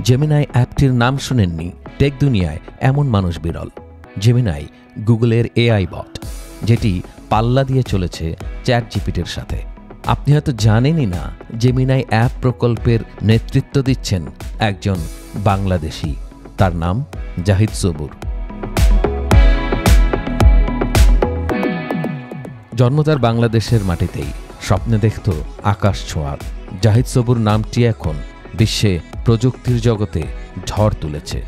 Gemini অ্যাপটির নাম শুনেননি? Take দুনিয়ায় এমন মানুষ বিরল। জেমিনাই গুগলের এআই বট, যেটি পাল্লা দিয়ে চলেছে চ্যাটজিপিটির সাথে। আপনি হয়তো জানেনই না, জেমিনাই অ্যাপ প্রকল্পের নেতৃত্ব দিচ্ছেন একজন বাংলাদেশি। তার নাম জাহিদ সবুর। জন্ম তার বাংলাদেশের মাটিতেই, স্বপ্নে দেখত আকাশ ছোঁয়ার। জাহিদ সবুর নামটি এখন বিশ্বে প্রযুক্তির জগতে ঝড় তুলেছে।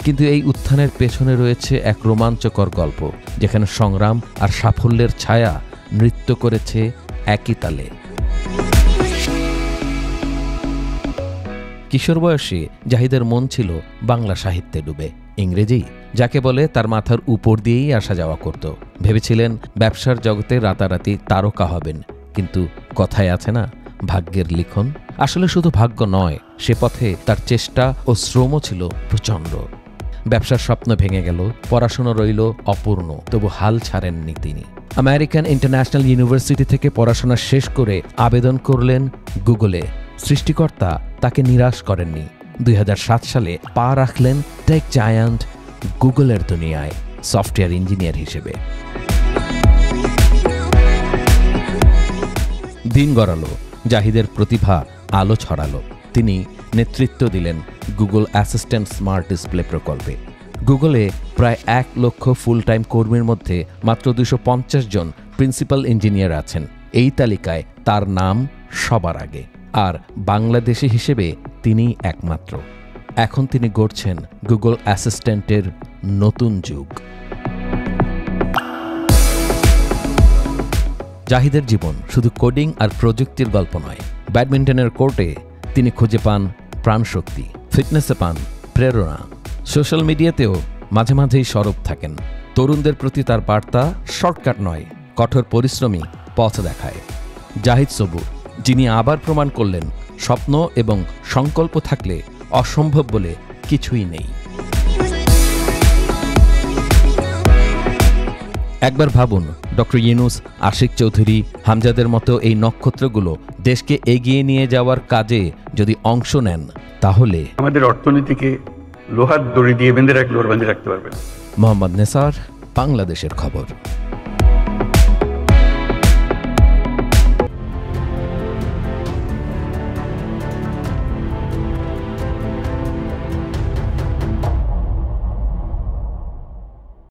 কিন্তু এই উত্থানের পেছনে রয়েছে এক রোমাঞ্চকর গল্প, যেখানে সংগ্রাম আর সাফল্যের ছায়া নৃত্য করেছে একই তালে। কিশোর বয়সে জাহিদের মন ছিল বাংলা সাহিত্যে ডুবে। ইংরেজি যাকে বলে তার মাথার উপর দিয়েই আসা যাওয়া করত। ভেবেছিলেন ব্যবসার জগতে রাতারাতি তারকা হবেন, কিন্তু কথায় আছে না, ভাগ্যের লিখন। আসলে শুধু ভাগ্য নয়, সে পথে তার চেষ্টা ও শ্রমও ছিল প্রচণ্ড। ব্যবসার স্বপ্ন ভেঙে গেল, পড়াশোনা রইল অপূর্ণ, তবু হাল ছাড়েননি তিনি। আমেরিকান ইন্টারন্যাশনাল ইউনিভার্সিটি থেকে পড়াশোনা শেষ করে আবেদন করলেন গুগলে। সৃষ্টিকর্তা তাকে নিরাশ করেননি। 2007 সালে পা রাখলেন টেক জায়ান্ট গুগলের দুনিয়ায় সফটওয়্যার ইঞ্জিনিয়ার হিসেবে। দিন গড়ালো, জাহিদের প্রতিভা আলো ছড়ালো। তিনি নেতৃত্ব দিলেন গুগল অ্যাসিস্ট্যান্ট স্মার্ট ডিসপ্লে প্রকল্পে। গুগলে প্রায় 1 লক্ষ ফুল টাইম কর্মীর মধ্যে মাত্র 250 জন প্রিন্সিপাল ইঞ্জিনিয়ার আছেন। এই তালিকায় তার নাম সবার আগে, আর বাংলাদেশি হিসেবে তিনিই একমাত্র। এখন তিনি গড়ছেন গুগল অ্যাসিস্ট্যান্টের নতুন যুগ। জাহিদের জীবন শুধু কোডিং আর প্রযুক্তির গল্প নয়। ব্যাডমিন্টনের কোর্টে তিনি খুঁজে পান প্রাণশক্তি, ফিটনেসে পান প্রেরণা। সোশ্যাল মিডিয়াতেও মাঝে মাঝেই সরব থাকেন। তরুণদের প্রতি তার বার্তা শর্টকাট নয়, কঠোর পরিশ্রমী পথ দেখায়। জাহিদ সবুর, যিনি আবার প্রমাণ করলেন স্বপ্ন এবং সংকল্প থাকলে অসম্ভব বলে কিছুই নেই। একবার ভাবুন, ডক্টর ইউনূস, আশিক চৌধুরী, হামজাদের মতো এই নক্ষত্রগুলো দেশকে এগিয়ে নিয়ে যাওয়ার কাজে যদি অংশ নেন, তাহলে আমাদের অর্থনীতিকে লোহার দড়ি দিয়ে বেঁধে রাখতে পারবেন। মোহাম্মদ নেসার, বাংলাদেশের খবর।